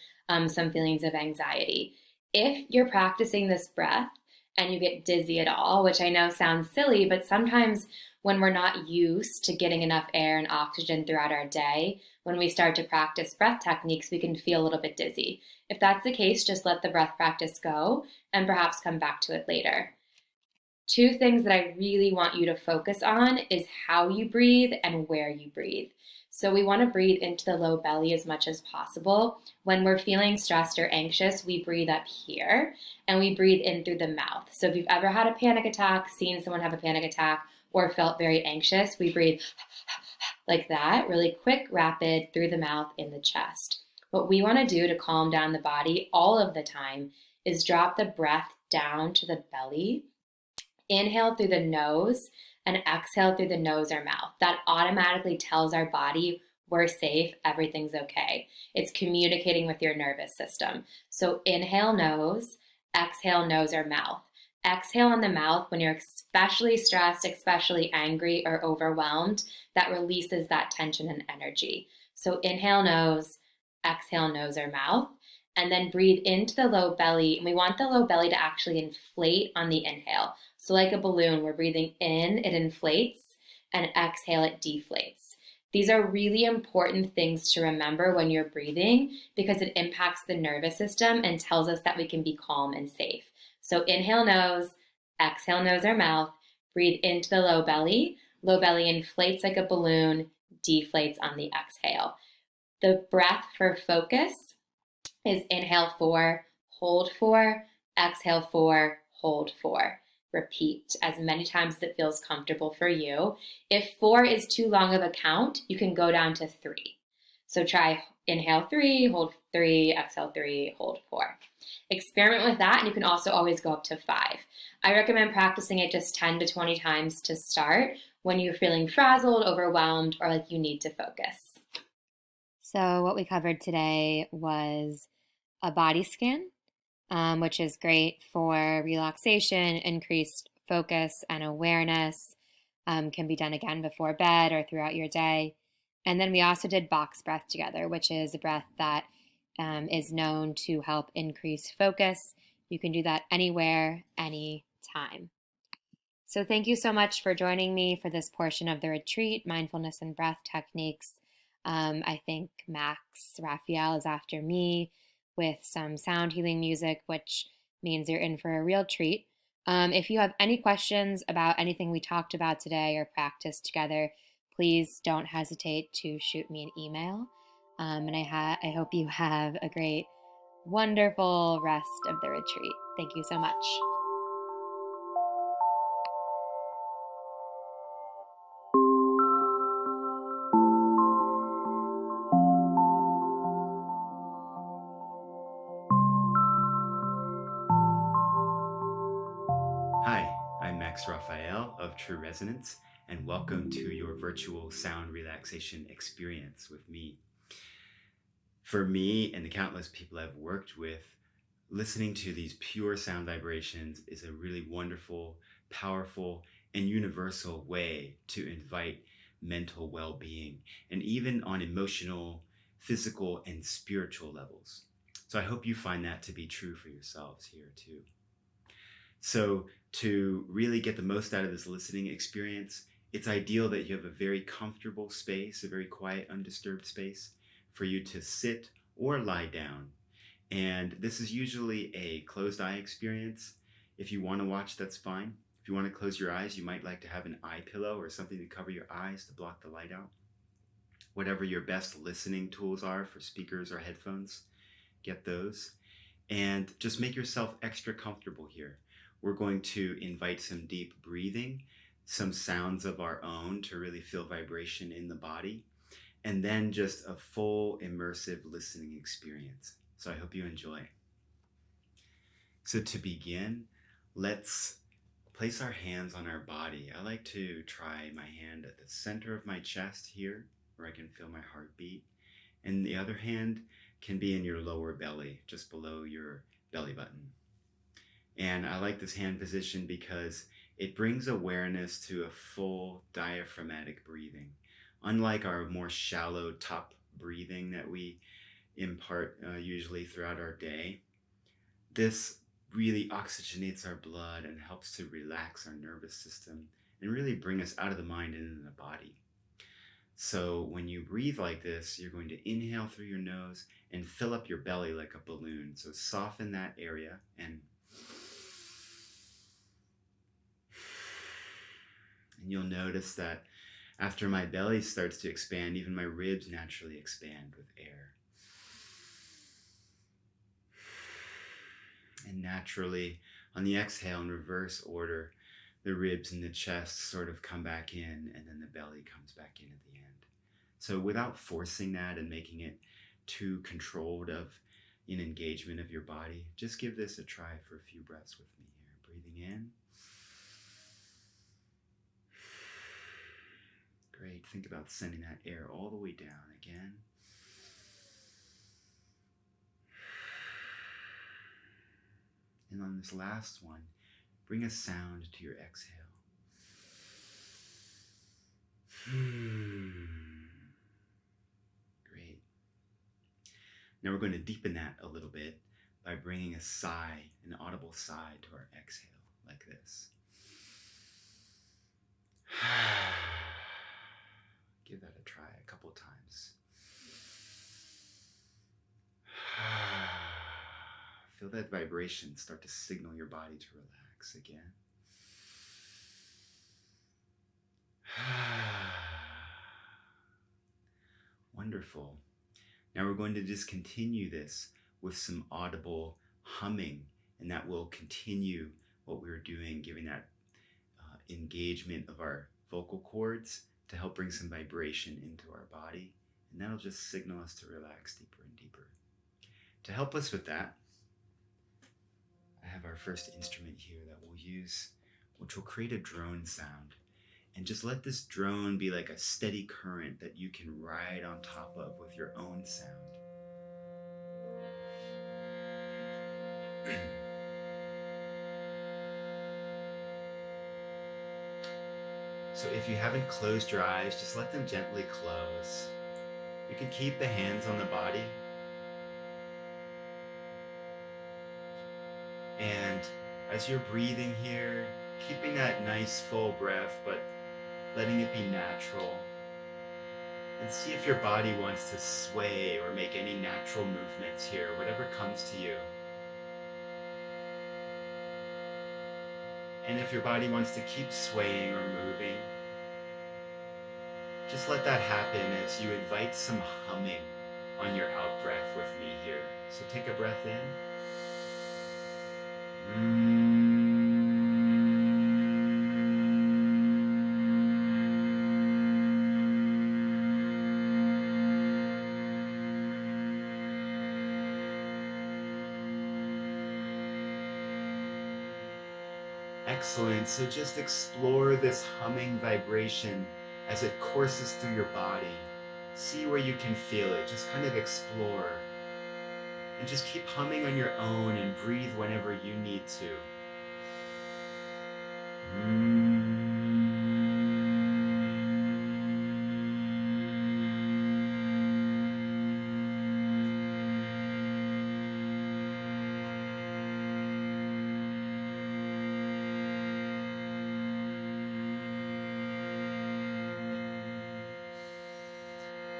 some feelings of anxiety. If you're practicing this breath and you get dizzy at all, which I know sounds silly, but sometimes when we're not used to getting enough air and oxygen throughout our day, when we start to practice breath techniques, we can feel a little bit dizzy. If that's the case, just let the breath practice go and perhaps come back to it later. 2 things that I really want you to focus on is how you breathe and where you breathe. So we want to breathe into the low belly as much as possible. When we're feeling stressed or anxious, we breathe up here and we breathe in through the mouth. So if you've ever had a panic attack, seen someone have a panic attack, or felt very anxious, we breathe like that, really quick, rapid, through the mouth in the chest. What we want to do to calm down the body all of the time is drop the breath down to the belly. Inhale through the nose and exhale through the nose or mouth. That automatically tells our body we're safe, everything's okay. It's communicating with your nervous system. So inhale nose, exhale nose or mouth. Exhale in the mouth when you're especially stressed, especially angry or overwhelmed. That releases that tension and energy. So inhale nose, exhale nose or mouth. And then breathe into the low belly. And we want the low belly to actually inflate on the inhale. So like a balloon, we're breathing in, it inflates, and exhale, it deflates. These are really important things to remember when you're breathing because it impacts the nervous system and tells us that we can be calm and safe. So inhale nose, exhale nose or mouth, breathe into the low belly. Low belly inflates like a balloon, deflates on the exhale. The breath for focus is inhale 4, hold 4, exhale 4, hold 4. Repeat as many times as it feels comfortable for you. If 4 is too long of a count, you can go down to 3. So try inhale 3, hold 3, exhale 3, hold 4. Experiment with that, and you can also always go up to 5. I recommend practicing it just 10 to 20 times to start when you're feeling frazzled, overwhelmed, or like you need to focus. So what we covered today was a body scan, which is great for relaxation, increased focus and awareness, can be done again before bed or throughout your day. And then we also did box breath together, which is a breath that is known to help increase focus. You can do that anywhere, anytime. So thank you so much for joining me for this portion of the retreat, mindfulness and breath techniques. I think Raphael is after me with some sound healing music, which means you're in for a real treat. If you have any questions about anything we talked about today or practiced together, please don't hesitate to shoot me an email. And I hope you have a great, wonderful rest of the retreat. Thank you so much. Hi, I'm Raphael of True Resonance, and welcome to your virtual sound relaxation experience with me. For me and the countless people I've worked with, listening to these pure sound vibrations is a really wonderful, powerful, and universal way to invite mental well-being, and even on emotional, physical, and spiritual levels. So I hope you find that to be true for yourselves here too. So to really get the most out of this listening experience, it's ideal that you have a very comfortable space, a very quiet, undisturbed space for you to sit or lie down. And this is usually a closed eye experience. If you want to watch, that's fine. If you want to close your eyes, you might like to have an eye pillow or something to cover your eyes to block the light out. Whatever your best listening tools are for speakers or headphones, get those. And just make yourself extra comfortable here. We're going to invite some deep breathing, some sounds of our own to really feel vibration in the body, and then just a full immersive listening experience. So I hope you enjoy. So to begin, let's place our hands on our body. I like to try my hand at the center of my chest here, where I can feel my heartbeat. And the other hand can be in your lower belly, just below your belly button. And I like this hand position because it brings awareness to a full diaphragmatic breathing. Unlike our more shallow top breathing that we impart usually throughout our day, this really oxygenates our blood and helps to relax our nervous system and really bring us out of the mind and into the body. So when you breathe like this, you're going to inhale through your nose and fill up your belly like a balloon. So soften that area and you'll notice that after my belly starts to expand, even my ribs naturally expand with air. And naturally, on the exhale in reverse order, the ribs and the chest sort of come back in, and then the belly comes back in at the end. So without forcing that and making it too controlled of an engagement of your body, just give this a try for a few breaths with me here. Breathing in. Great. Think about sending that air all the way down again. And on this last one, bring a sound to your exhale. Great. Now we're going to deepen that a little bit by bringing a sigh, an audible sigh to our exhale, like this. Give that a try a couple times. Feel that vibration start to signal your body to relax again. Wonderful. Now we're going to just continue this with some audible humming, and that will continue what we're doing, giving that engagement of our vocal cords to help bring some vibration into our body, and that'll just signal us to relax deeper and deeper. To help us with that, I have our first instrument here that we'll use, which will create a drone sound. And just let this drone be like a steady current that you can ride on top of with your own sound. So if you haven't closed your eyes, just let them gently close. You can keep the hands on the body. And as you're breathing here, keeping that nice full breath, but letting it be natural. And see if your body wants to sway or make any natural movements here, whatever comes to you. And if your body wants to keep swaying or moving, just let that happen as you invite some humming on your out breath with me here. So take a breath in. Excellent. So just explore this humming vibration as it courses through your body. See where you can feel it. Just kind of explore. And just keep humming on your own and breathe whenever you need to.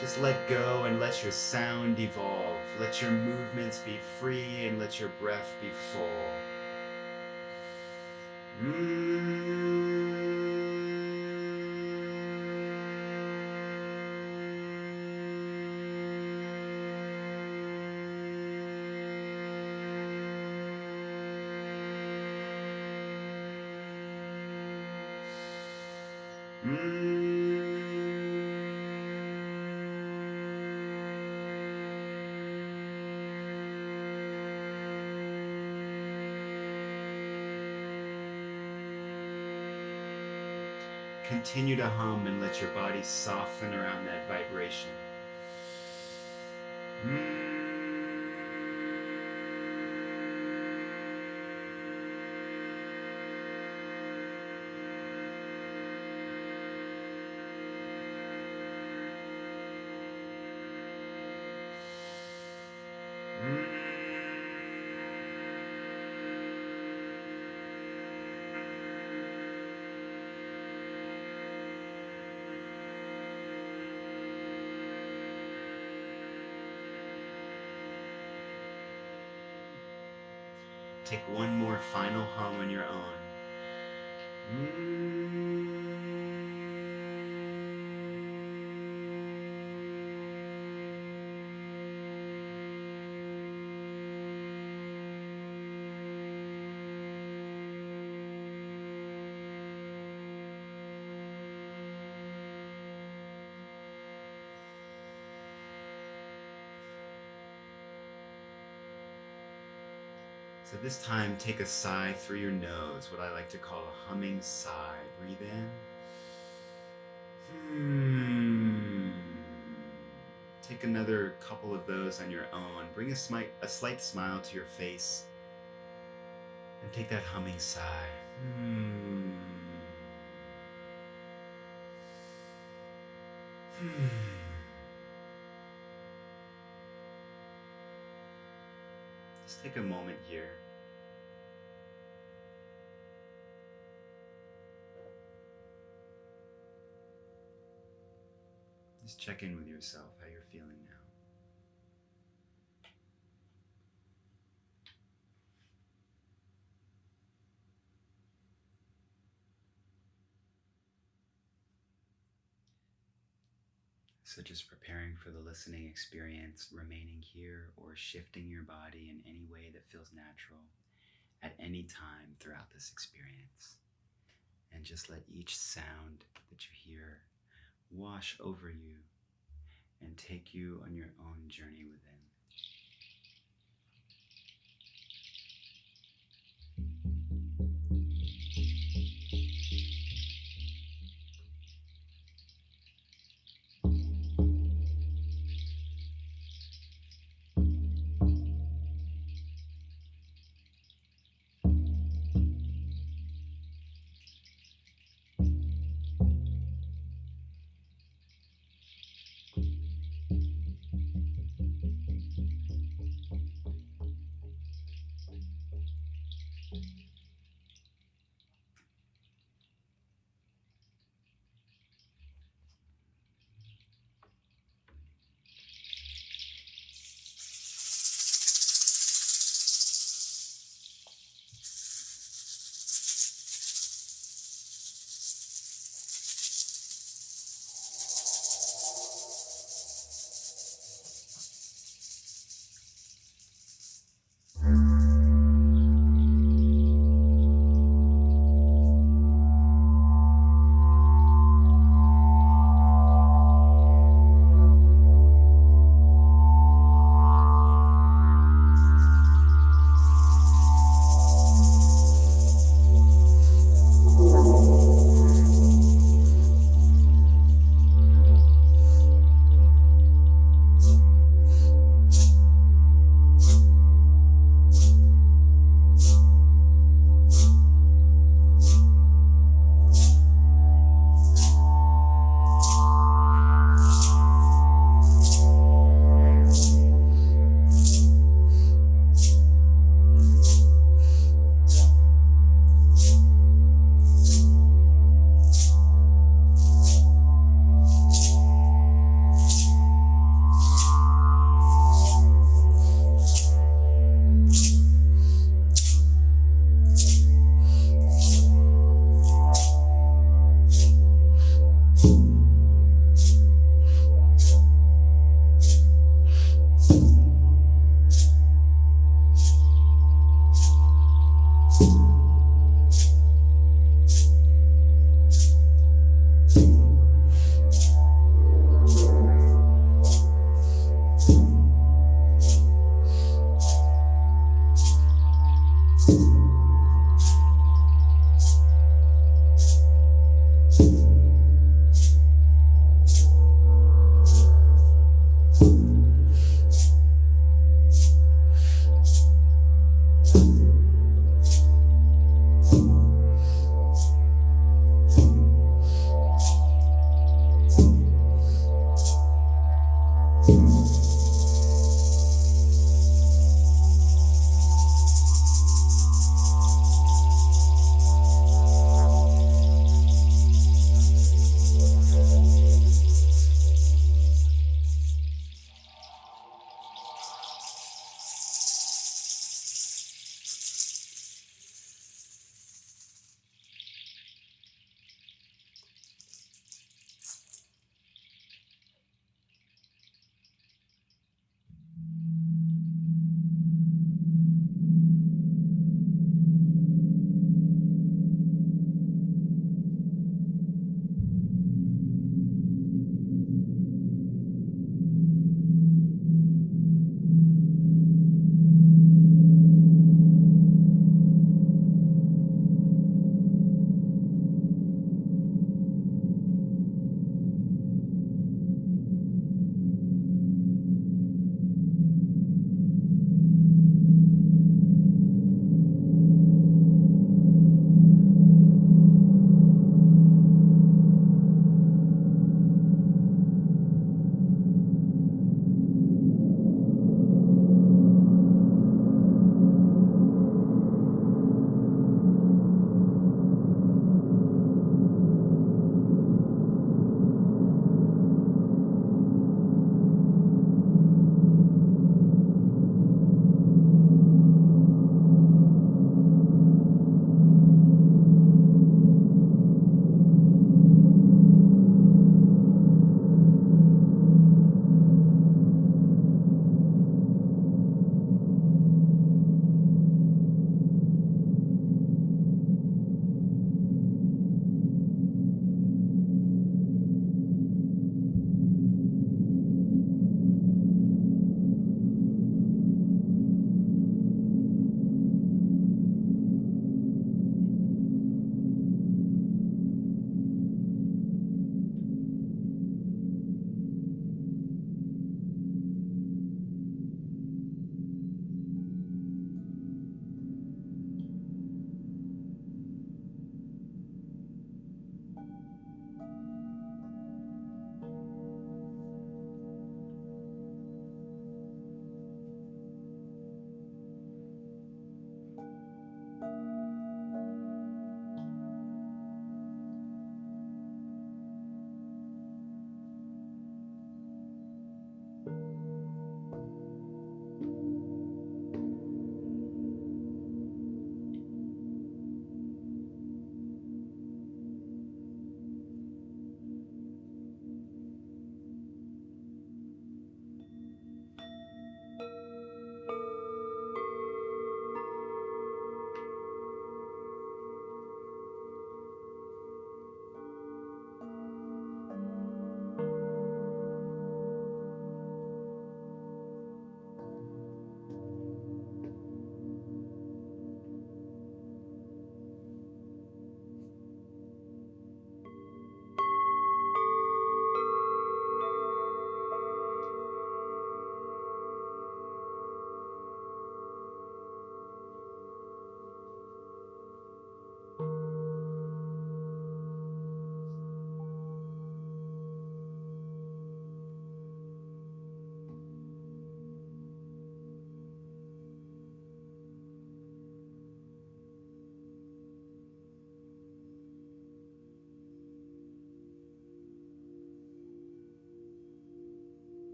Just let go and let your sound evolve. Let your movements be free and let your breath be full. continue to hum and let your body soften around that vibration. Take one more final hum on your own. So this time, take a sigh through your nose, what I like to call a humming sigh. Breathe in. Take another couple of those on your own. Bring a slight smile to your face. And take that humming sigh. Just take a moment here. Just check in with yourself, how you're feeling now. So just preparing for the listening experience, remaining here or shifting your body in any way that feels natural at any time throughout this experience. And just let each sound that you hear wash over you and take you on your own journey within.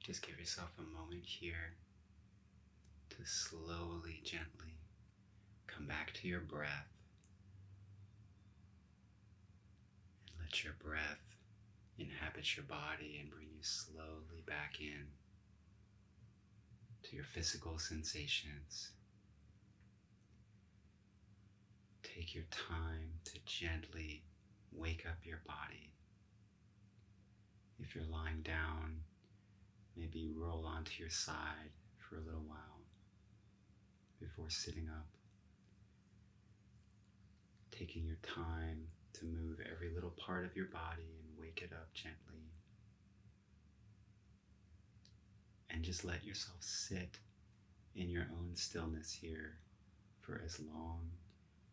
Just give yourself a moment here to slowly, gently come back to your breath and let your breath inhabit your body and bring you slowly back in to your physical sensations. Take your time to gently wake up your body. If you're lying down, maybe roll onto your side for a little while before sitting up. Taking your time to move every little part of your body and wake it up gently. And just let yourself sit in your own stillness here for as long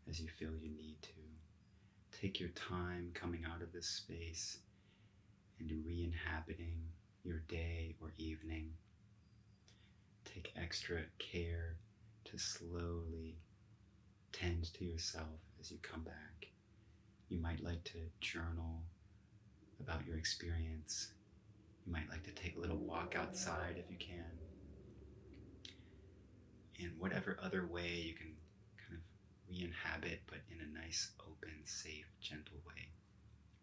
as you feel you need to. Take your time coming out of this space and re-inhabiting your day or evening. Take extra care to slowly tend to yourself as you come back. You might like to journal about your experience. You might like to take a little walk outside if you can. In whatever other way you can kind of re-inhabit, but in a nice, open, safe, gentle way.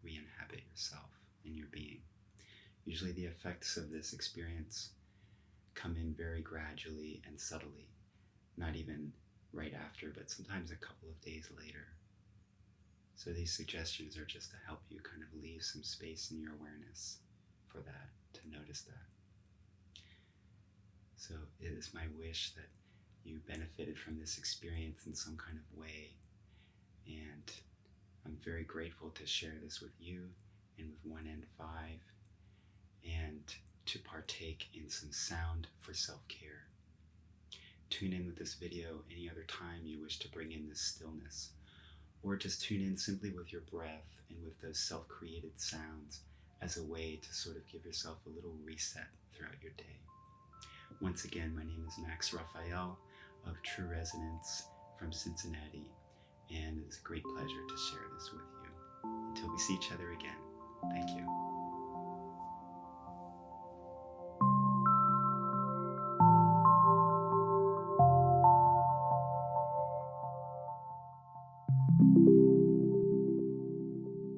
Re-inhabit yourself and your being. Usually the effects of this experience come in very gradually and subtly, not even right after, but sometimes a couple of days later. So these suggestions are just to help you kind of leave some space in your awareness for that, to notice that. So it is my wish that you benefited from this experience in some kind of way, and I'm very grateful to share this with you and with 1N5, and to partake in some sound for self-care. Tune in with this video any other time you wish to bring in this stillness, or just tune in simply with your breath and with those self-created sounds as a way to sort of give yourself a little reset throughout your day. Once again, my name is Max Raphael of True Resonance from Cincinnati, and it's a great pleasure to share this with you. Until we see each other again, thank you.